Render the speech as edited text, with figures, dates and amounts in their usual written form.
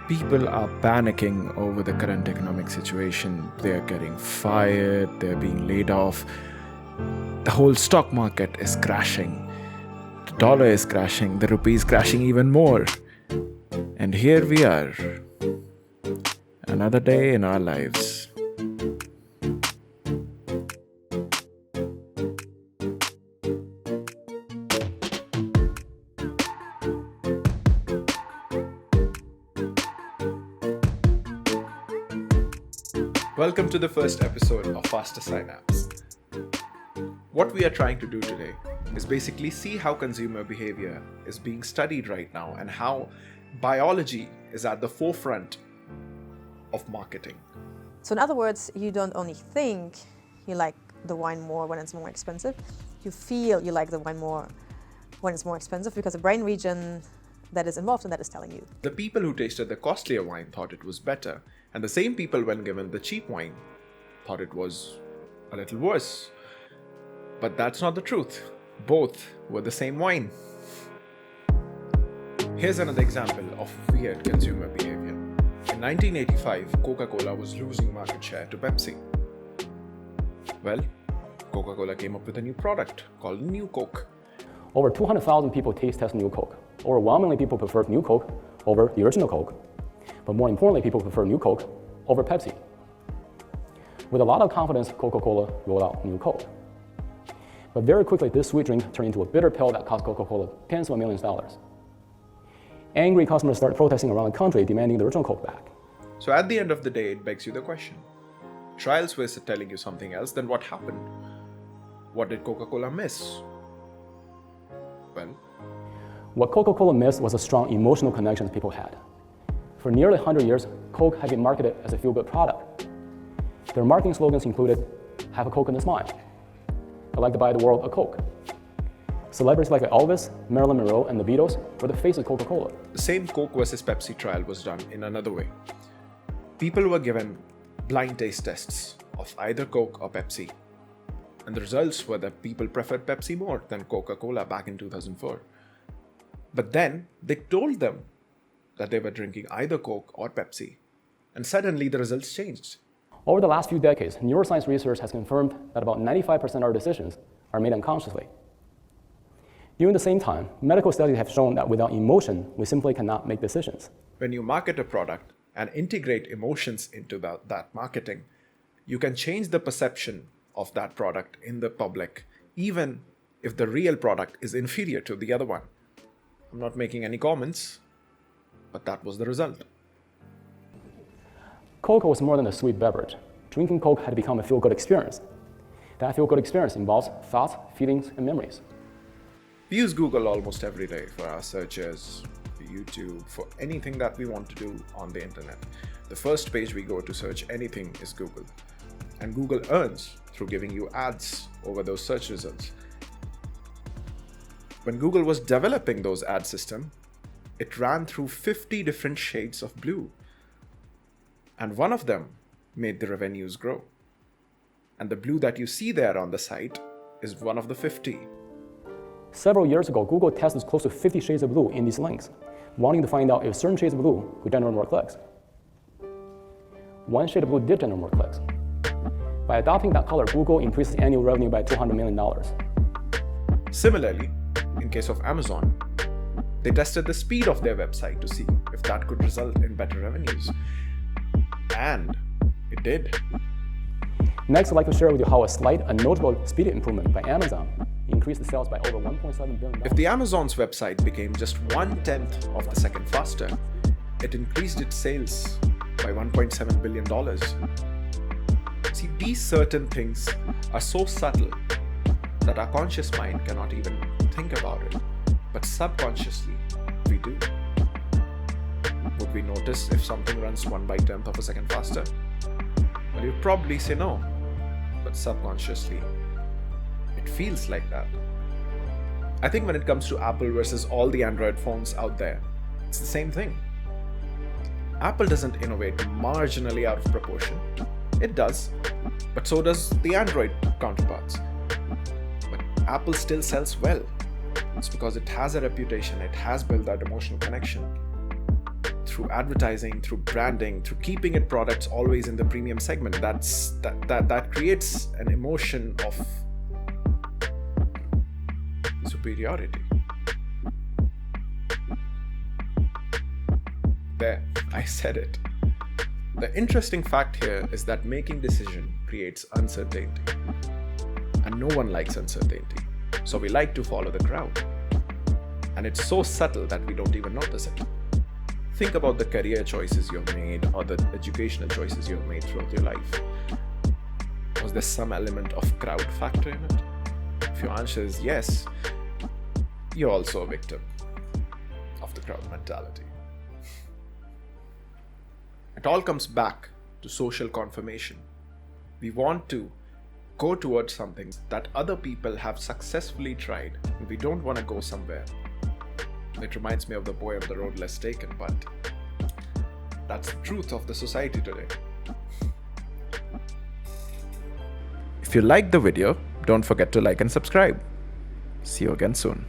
People are panicking over the current economic situation. They're getting fired, they're being laid off. The whole stock market is crashing. The dollar is crashing, the rupee is crashing even more. And here we are. Another day in our lives. Welcome to the first episode of Faster Synapse. What we are trying to do today is basically see how consumer behavior is being studied right now and how biology is at the forefront of marketing. So in other words, you don't only think you like the wine more when it's more expensive, you feel you like the wine more when it's more expensive because the brain region that is involved in that is telling you. The people who tasted the costlier wine thought it was better, and the same people, when given the cheap wine, thought it was a little worse. But that's not the truth. Both were the same wine. Here's another example of weird consumer behavior. In 1985, Coca Cola was losing market share to Pepsi. Well, Coca Cola came up with a new product called New Coke. Over 200,000 people taste test New Coke. Overwhelmingly, people prefer New Coke over the original Coke. But more importantly, people prefer New Coke over Pepsi. With a lot of confidence, Coca-Cola rolled out New Coke. But very quickly, this sweet drink turned into a bitter pill that cost Coca-Cola tens of millions of dollars. Angry customers started protesting around the country, demanding the original Coke back. So at the end of the day, it begs you the question. Trials were telling you something else, then what happened? What did Coca-Cola miss? Well, what Coca-Cola missed was a strong emotional connection people had. For nearly 100 years, Coke had been marketed as a feel-good product. Their marketing slogans included, "Have a Coke in a smile," "I'd like to buy the world a Coke." Celebrities like Elvis, Marilyn Monroe, and the Beatles were the face of Coca-Cola. The same Coke versus Pepsi trial was done in another way. People were given blind taste tests of either Coke or Pepsi. And the results were that people preferred Pepsi more than Coca-Cola back in 2004. But then they told them that they were drinking either Coke or Pepsi. And suddenly the results changed. Over the last few decades, neuroscience research has confirmed that about 95% of our decisions are made unconsciously. During the same time, medical studies have shown that without emotion, we simply cannot make decisions. When you market a product and integrate emotions into that marketing, you can change the perception of that product in the public, even if the real product is inferior to the other one. I'm not making any comments, but that was the result. Coke was more than a sweet beverage. Drinking Coke had become a feel-good experience. That feel-good experience involves thoughts, feelings, and memories. We use Google almost every day for our searches, for YouTube, for anything that we want to do on the internet. The first page we go to search anything is Google. And Google earns through giving you ads over those search results. When Google was developing those ad systems, it ran through 50 different shades of blue. And one of them made the revenues grow. And the blue that you see there on the site is one of the 50. Several years ago, Google tested close to 50 shades of blue in these links, wanting to find out if certain shades of blue would generate more clicks. One shade of blue did generate more clicks. By adopting that color, Google increased annual revenue by $200 million. Similarly, in case of Amazon, they tested the speed of their website to see if that could result in better revenues. And it did. Next, I'd like to share with you how a slight and notable speed improvement by Amazon increased the sales by over $1.7 billion. If the Amazon's website became just 1/10 of the second faster, it increased its sales by $1.7 billion. See, these certain things are so subtle that our conscious mind cannot even think about it. But subconsciously, we do. Would we notice if something runs 1/10 of a second faster? Well, you'd probably say no. But subconsciously, it feels like that. I think when it comes to Apple versus all the Android phones out there, it's the same thing. Apple doesn't innovate marginally out of proportion. It does, but so does the Android counterparts. But Apple still sells well. It's because it has a reputation, it has built that emotional connection. through advertising, through branding, through keeping it products always in the premium segment. That creates an emotion of superiority. There, I said it. The interesting fact here is that making decision creates uncertainty. And no one likes uncertainty. So we like to follow the crowd. And it's so subtle that we don't even notice it. Think about the career choices you've made or the educational choices you've made throughout your life. Was there some element of crowd factor in it? If your answer is yes, you're also a victim of the crowd mentality. It all comes back to social confirmation. We want to go towards something that other people have successfully tried, and we don't want to go somewhere. It reminds me of the boy on the road less taken, but that's the truth of the society today. If you liked the video, don't forget to like and subscribe. See you again soon.